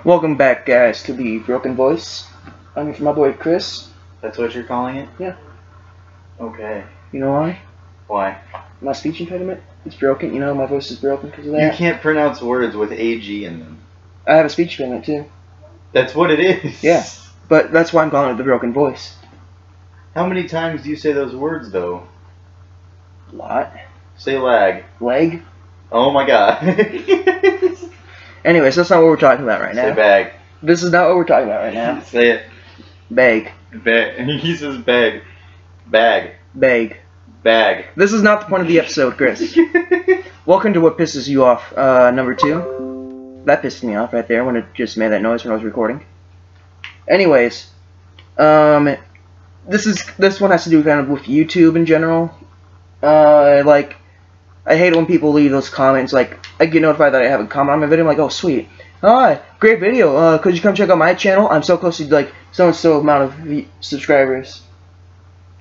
Welcome back, guys, to the Broken Voice. I'm here for my boy Chris. That's what you're calling it? Yeah. Okay. You know why? Why? My speech impediment. It's broken. You know, my voice is broken because of that. You can't pronounce words with AG in them. I have a speech impediment too. That's what it is. Yeah. But that's why I'm calling it the Broken Voice. How many times do you say those words, though? A lot. Say lag. Leg. Oh my god. Anyways, that's not what we're talking about right now. Say bag. This is not what we're talking about right now. Say it. Bag. Bag. He says bag. Bag. Bag. Bag. This is not the point of the episode, Chris. Welcome to What Pisses You Off, number 2. That pissed me off right there when it just made that noise when I was recording. Anyways, this one has to do kind of with YouTube in general. I hate it when people leave those comments, like, I get notified that I have a comment on my video, I'm like, oh, sweet. Hi, great video, could you come check out my channel? I'm so close to, like, so-and-so amount of subscribers.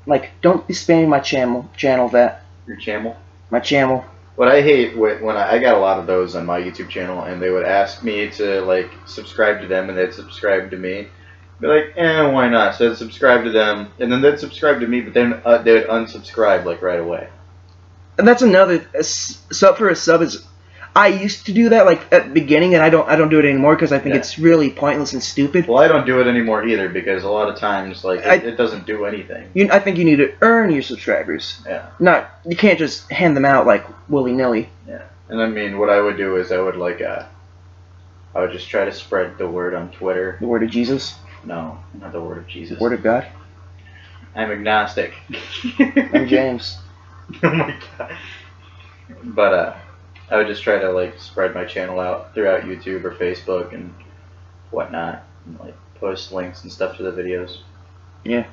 Like, don't be spamming my channel that. Your channel? My channel. What I hate when I got a lot of those on my YouTube channel, and they would ask me to, like, subscribe to them, and they'd subscribe to me. Be like, why not? So I'd subscribe to them, and then they'd subscribe to me, but then they would unsubscribe, like, right away. And that's another sub for a sub is. I used to do that like at the beginning, and I don't do it anymore because I think it's really pointless and stupid. Well, I don't do it anymore either because a lot of times like it doesn't do anything. I think you need to earn your subscribers. Yeah. You can't just hand them out like willy nilly. Yeah. And I mean, what I would do is I would just try to spread the word on Twitter. The word of Jesus. No, not the word of Jesus. The word of God. I'm agnostic. I'm James. Oh my god. But I would just try to like spread my channel out throughout YouTube or Facebook and whatnot, and like post links and stuff to the videos. Yeah.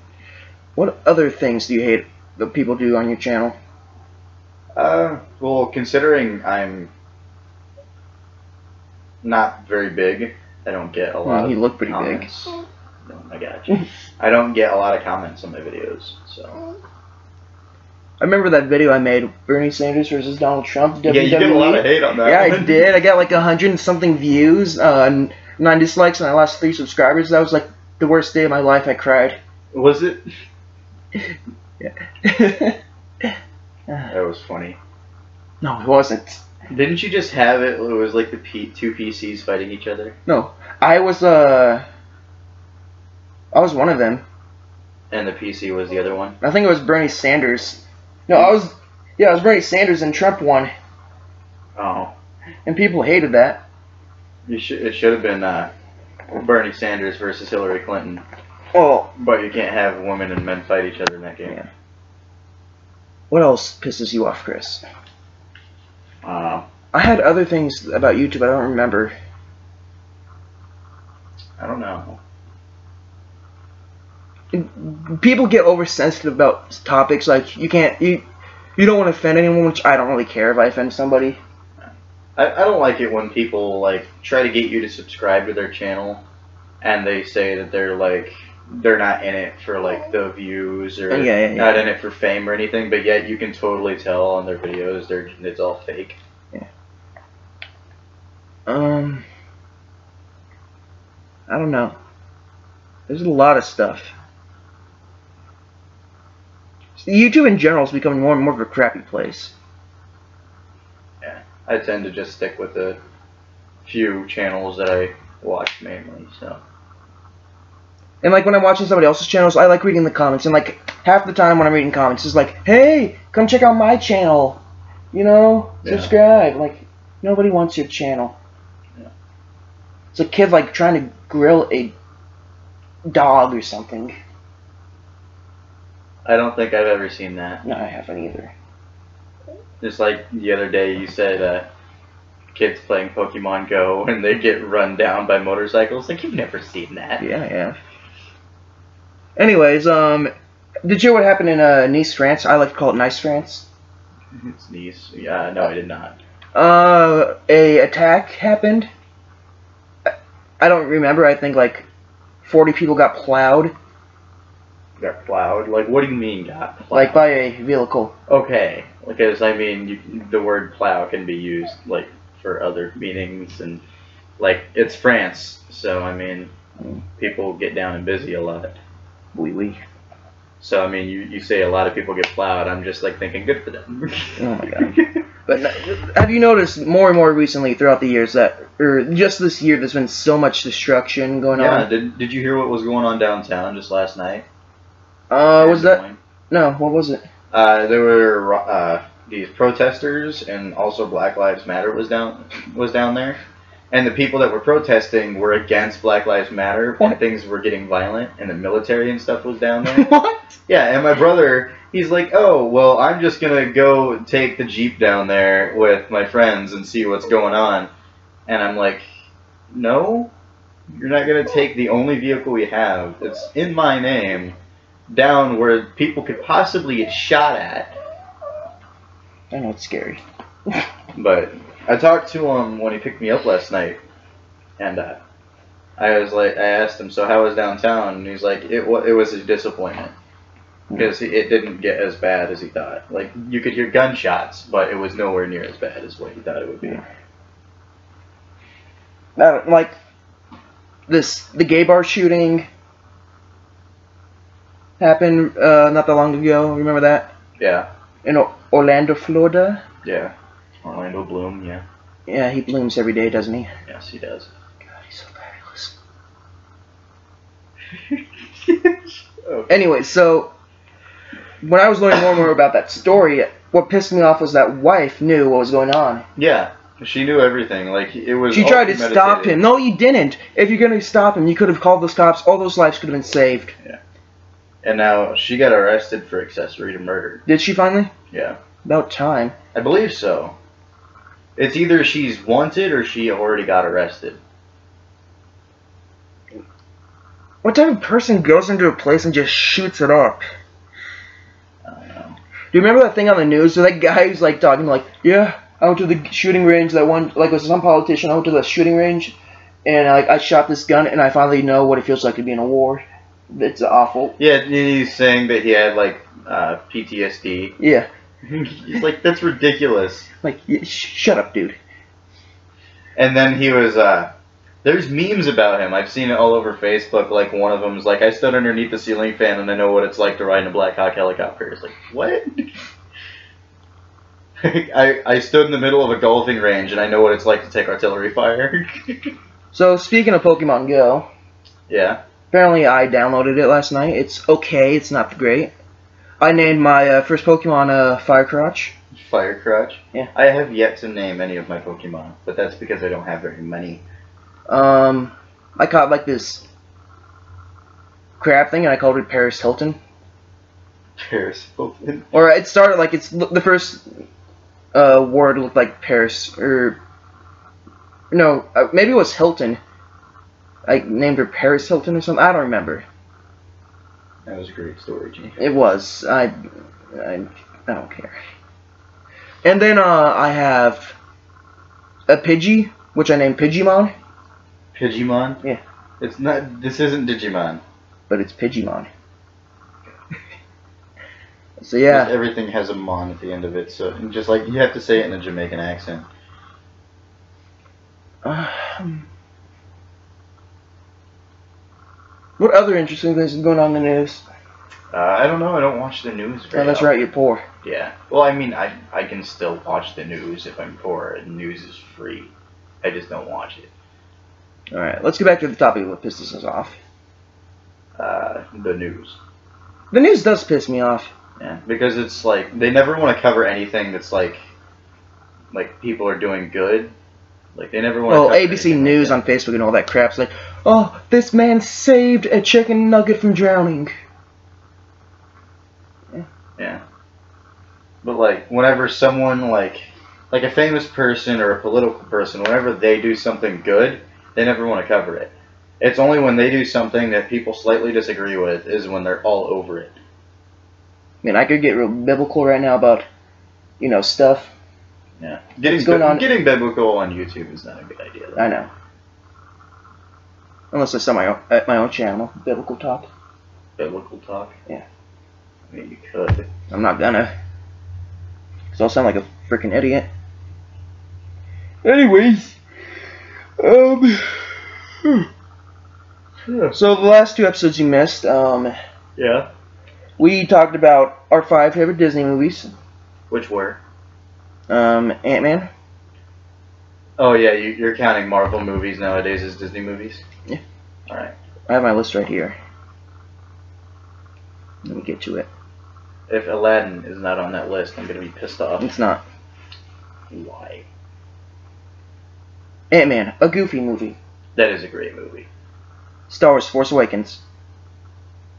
What other things do you hate that people do on your channel? Well, considering I'm not very big, I don't get a lot. You look pretty comments. Big. No, I got you. I don't get a lot of comments on my videos, so. I remember that video I made, Bernie Sanders versus Donald Trump, WWE. Yeah, you get a lot of hate on that. Yeah, I did. I got like 100 and something views, 9 dislikes, and I lost 3 subscribers. That was like the worst day of my life. I cried. Was it? Yeah. That was funny. No, it wasn't. Didn't you just have it? It was like the two PCs fighting each other. No, I was one of them. And the PC was the other one. I think it was Bernie Sanders. No, it was Bernie Sanders and Trump won. Oh. And people hated that. It should have been Bernie Sanders versus Hillary Clinton. Oh. But you can't have women and men fight each other in that game. Yeah. What else pisses you off, Chris? I had other things about YouTube I don't remember. I don't know. People get oversensitive about topics, like you don't want to offend anyone, which I don't really care if I offend somebody. I don't like it when people like try to get you to subscribe to their channel and they say that they're not in it for like the views or not in it for fame or anything, but yet you can totally tell on their videos it's all fake. Yeah. I don't know. There's a lot of stuff. YouTube in general is becoming more and more of a crappy place. Yeah, I tend to just stick with the few channels that I watch mainly, so. And like when I'm watching somebody else's channels, I like reading the comments, and like half the time when I'm reading comments, it's like, hey, come check out my channel, subscribe. Like, nobody wants your channel. Yeah. It's a kid like trying to grill a dog or something. I don't think I've ever seen that. No, I haven't either. Just like the other day you said kids playing Pokemon Go and they get run down by motorcycles. Like, you've never seen that. Yeah, I have. Anyways, did you hear what happened in Nice, France? I like to call it Nice, France. It's Nice. Yeah, no, I did not. A attack happened. I don't remember. I think like 40 people got plowed. Got plowed? Like, what do you mean got plowed? Like by a vehicle. Okay. Because, I mean, the word plow can be used, like, for other meanings, and like, it's France, so, I mean, people get down and busy a lot. Oui, oui. So, I mean, you say a lot of people get plowed. I'm just, like, thinking good for them. Oh, my God. But have you noticed more and more recently throughout the years that, or just this year, there's been so much destruction going on? Yeah, did you hear what was going on downtown just last night? Was that? No, what was it? There were these protesters, and also Black Lives Matter was down there. And the people that were protesting were against Black Lives Matter, and things were getting violent, and the military and stuff was down there. What? Yeah, and my brother, he's like, oh, well, I'm just going to go take the Jeep down there with my friends and see what's going on. And I'm like, no, you're not going to take the only vehicle we have that's in my name down where people could possibly get shot at. I know, it's scary. But I talked to him when he picked me up last night, and I asked him, so how was downtown? And he's like, it was a disappointment, because it didn't get as bad as he thought. Like, you could hear gunshots, but it was nowhere near as bad as what he thought it would be. Like, the gay bar shooting happened not that long ago. Remember that? Yeah. In Orlando, Florida? Yeah. Orlando Bloom, yeah. Yeah, he blooms every day, doesn't he? Yes, he does. God, he's so fabulous. Anyway, so when I was learning more and more about that story, what pissed me off was that wife knew what was going on. Yeah, she knew everything. Like, it was. She tried to stop him. No, you didn't. If you're gonna stop him, you could have called those cops. All those lives could have been saved. Yeah. And now she got arrested for accessory to murder. Did she finally? Yeah. About time. I believe so. It's either she's wanted or she already got arrested. What type of person goes into a place and just shoots it up? I don't know. Do you remember that thing on the news where that guy who's like talking like, yeah, I went to the shooting range, that one, like, was some politician, I went to the shooting range, and I shot this gun, and I finally know what it feels like to be in a war. It's awful. Yeah, he's saying that he had, like, PTSD. Yeah. He's like, that's ridiculous. Like, shut up, dude. And then he was, there's memes about him. I've seen it all over Facebook. Like, one of them is like, I stood underneath the ceiling fan and I know what it's like to ride in a Black Hawk helicopter. It's like, what? I stood in the middle of a golfing range and I know what it's like to take artillery fire. So, speaking of Pokemon Go. Yeah. Apparently I downloaded it last night. It's okay. It's not great. I named my first Pokemon Firecrotch. Firecrotch? Yeah. I have yet to name any of my Pokemon, but that's because I don't have very many. I caught like this crab thing and I called it Paris Hilton. Paris Hilton? Or it started like it's the first word looked like Paris, or no, maybe it was Hilton. I named her Paris Hilton or something. I don't remember. That was a great story, Jake. It was. I don't care. And then I have a Pidgey, which I named Pidgeymon. Pidgeymon? Yeah. It's not. This isn't Digimon. But it's Pidgeymon. So yeah. Just everything has a mon at the end of it, so just like you have to say it in a Jamaican accent. What other interesting things are going on in the news? I don't know. I don't watch the news very Oh, that's right. You're poor. Yeah. Well, I mean, I can still watch the news if I'm poor. The news is free. I just don't watch it. All right. Let's get back to the topic of what pisses us off. The news. The news does piss me off. Yeah, because it's like they never want to cover anything that's like people are doing good. Like they never want to. Well, ABC News on Facebook and all that crap's like, oh, this man saved a chicken nugget from drowning. Yeah. But like whenever someone like a famous person or a political person, whenever they do something good, they never want to cover it. It's only when they do something that people slightly disagree with is when they're all over it. I mean, I could get real biblical right now about, stuff. Yeah. Getting biblical on YouTube is not a good idea, though. I know. Unless I start at my own channel, Biblical Talk. Biblical Talk? Yeah. I mean, you could. I'm not gonna. Because I'll sound like a freaking idiot. Anyways, So the last 2 episodes you missed, yeah, we talked about our 5 favorite Disney movies. Which were? Ant-Man. Oh yeah, you're counting Marvel movies nowadays as Disney movies? Yeah. Alright. I have my list right here. Let me get to it. If Aladdin is not on that list, I'm gonna be pissed off. It's not. Why? Ant-Man, a goofy movie. That is a great movie. Star Wars: Force Awakens.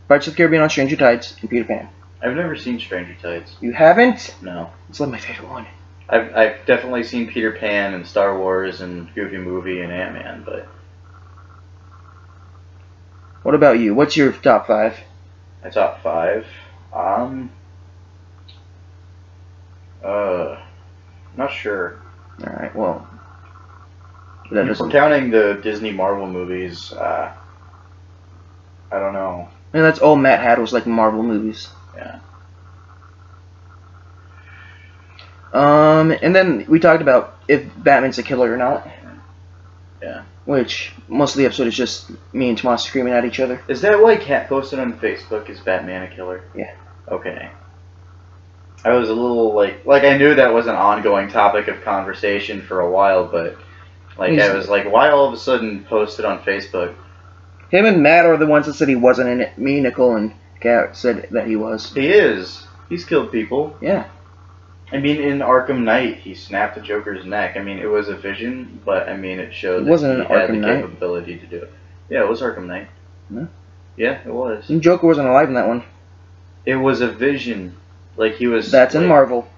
Pirates of the Caribbean on Stranger Tides, and Peter Pan. I've never seen Stranger Tides. You haven't? No. It's like my favorite one. I've definitely seen Peter Pan and Star Wars and Goofy Movie and Ant-Man, but... What about you? What's your top 5? My top 5? Not sure. Alright, well... If we're counting the Disney Marvel movies, I don't know. And that's all Matt had was like Marvel movies. Yeah. And then we talked about if Batman's a killer or not. Yeah. Which, most of the episode is just me and Tomas screaming at each other. Is that why Kat posted on Facebook, is Batman a killer? Yeah. Okay. I was a little, like I knew that was an ongoing topic of conversation for a while, but, like, I was like, why all of a sudden post it on Facebook? Him and Matt are the ones that said he wasn't in it. Me, Nicole, and Kat said that he was. He is. He's killed people. Yeah. I mean, in Arkham Knight, he snapped the Joker's neck. I mean, it was a vision, but, I mean, it showed that he had the capability to do it. Yeah, it was Arkham Knight. No? Yeah, it was. And Joker wasn't alive in that one. It was a vision. Like, he was... That's in Marvel.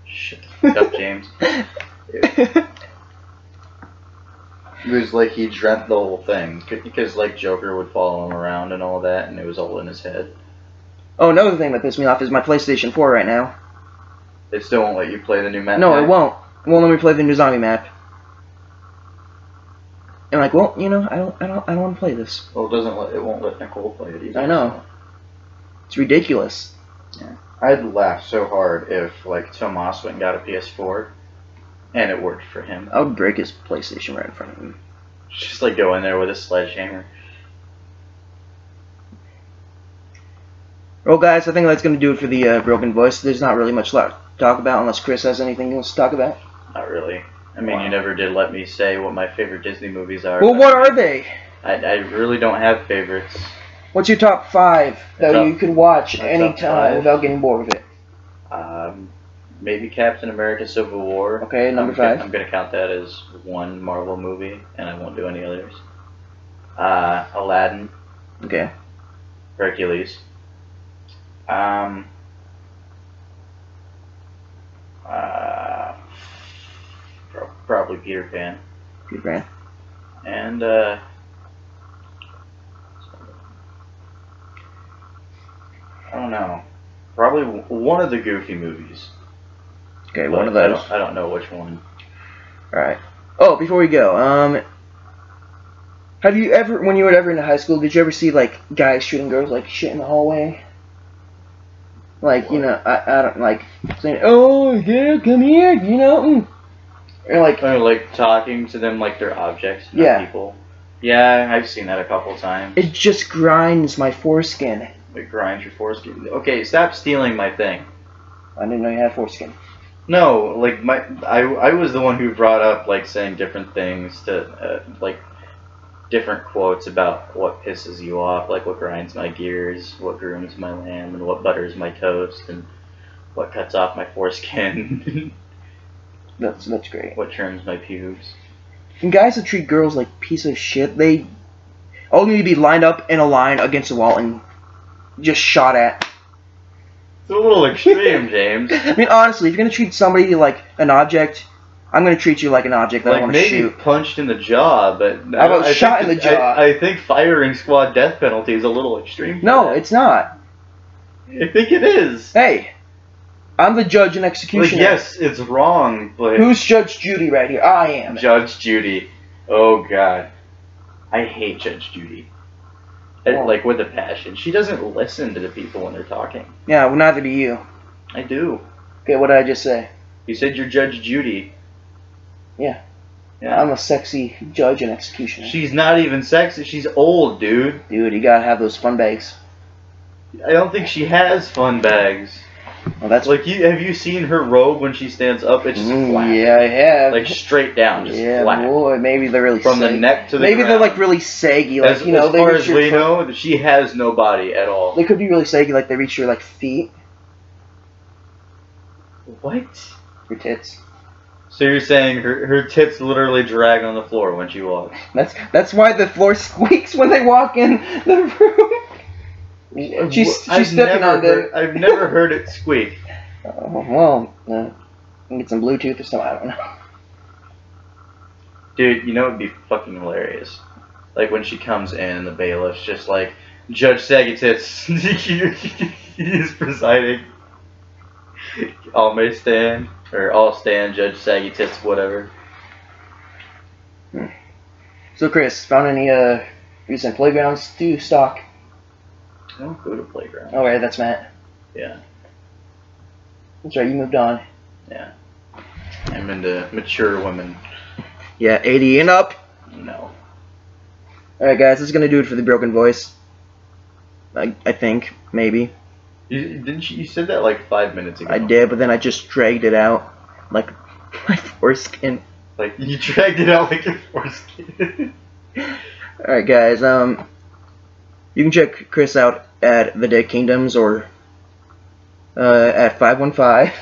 Shut the fuck up, James. It was like he dreamt the whole thing. Because, like, Joker would follow him around and all that, and it was all in his head. Oh, another thing that pissed me off is my PlayStation 4 right now. It still won't let you play the new map? No, it won't. It won't let me play the new zombie map. And like, well, you know, I don't want to play this. Well, it won't let Nicole play it either. I know. It's ridiculous. Yeah. I'd laugh so hard if, like, Tomas went and got a PS4, and it worked for him. I would break his PlayStation right in front of him. Just, like, go in there with a sledgehammer. Well, guys, I think that's going to do it for the Broken Voice. There's not really much left to talk about unless Chris has anything he wants to talk about. Not really. I mean, You never did let me say what my favorite Disney movies are. Well, what are they? I really don't have favorites. What's your top 5 that you could watch anytime without getting bored with it? Maybe Captain America Civil War. Okay, number 5. I'm going to count that as one Marvel movie, and I won't do any others. Aladdin. Okay. Hercules. Probably Peter Pan. Peter Pan. And, I don't know. Probably one of the Goofy movies. Okay, one of those. I don't know which one. Alright. Oh, before we go, have you ever, when you were ever in high school, did you ever see, like, guys treating girls like shit in the hallway? Like, what? You know, I don't, like, saying, oh, yeah, come here, you know, Or, like talking to them like they're objects, not people. Yeah, I've seen that a couple times. It just grinds my foreskin. It grinds your foreskin. Okay, stop stealing my thing. I didn't know you had foreskin. No, like, I was the one who brought up, like, saying different things to, like, different quotes about what pisses you off, like what grinds my gears, what grooms my lamb, and what butters my toast, and what cuts off my foreskin. That's great. What trims my pubes. And guys that treat girls like piece of shit, they all need to be lined up in a line against the wall and just shot at. It's a little extreme, James. I mean, honestly, if you're gonna treat somebody like an object, I'm gonna treat you like an object that I want to shoot. Maybe punched in the jaw, but how about shot in the jaw? I think firing squad death penalty is a little extreme. No, it's not. I think it is. Hey, I'm the judge and executioner. Like, yes, it's wrong, but who's Judge Judy right here? I am. Judge Judy. Oh God, I hate Judge Judy. Like, with a passion. She doesn't listen to the people when they're talking. Yeah, well, neither do you. I do. Okay, what did I just say? You said you're Judge Judy. Yeah. Yeah. I'm a sexy judge and executioner. She's not even sexy. She's old, dude. Dude, you gotta have those fun bags. I don't think she has fun bags. Well, that's like have you seen her robe when she stands up? It's just flat. Yeah, I have. Like straight down, just flat. Boy, maybe they're really from the neck to the maybe ground. They're like really saggy, like as far as we know, she has no body at all. They could be really saggy, like they reach your like feet. What? Your tits. So you're saying her tits literally drag on the floor when she walks? That's why the floor squeaks when they walk in the room. She's stepping on them. I've never heard it squeak. Well, you can get some Bluetooth or something. I don't know. Dude, you know it'd be fucking hilarious. Like when she comes in and the bailiff's just like, Judge Saggy Tits, he's presiding. All may stand, or all stand, Judge Saggy Tits, whatever. So Chris, found any recent playgrounds to stock? I don't go to playgrounds. Oh right, that's Matt. Yeah. That's right, you moved on. Yeah. I'm into mature women. Yeah, 80 and up. No. Alright guys, this is gonna do it for the broken voice. I think, maybe. You said that like 5 minutes ago. I did, but then I just dragged it out like my foreskin. Like you dragged it out like your foreskin. Alright guys, you can check Chris out at The Dead Kingdoms or at 515.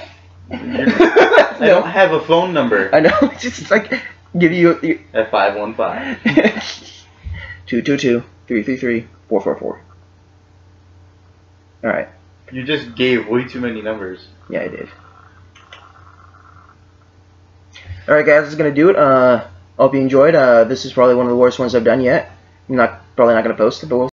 I don't have a phone number. I know, it's just like give you at 515. 222-333-444. Alright. You just gave way too many numbers. Yeah, I did. Alright guys, this is gonna do it. Hope you enjoyed. This is probably one of the worst ones I've done yet. I'm probably not gonna post it, but we'll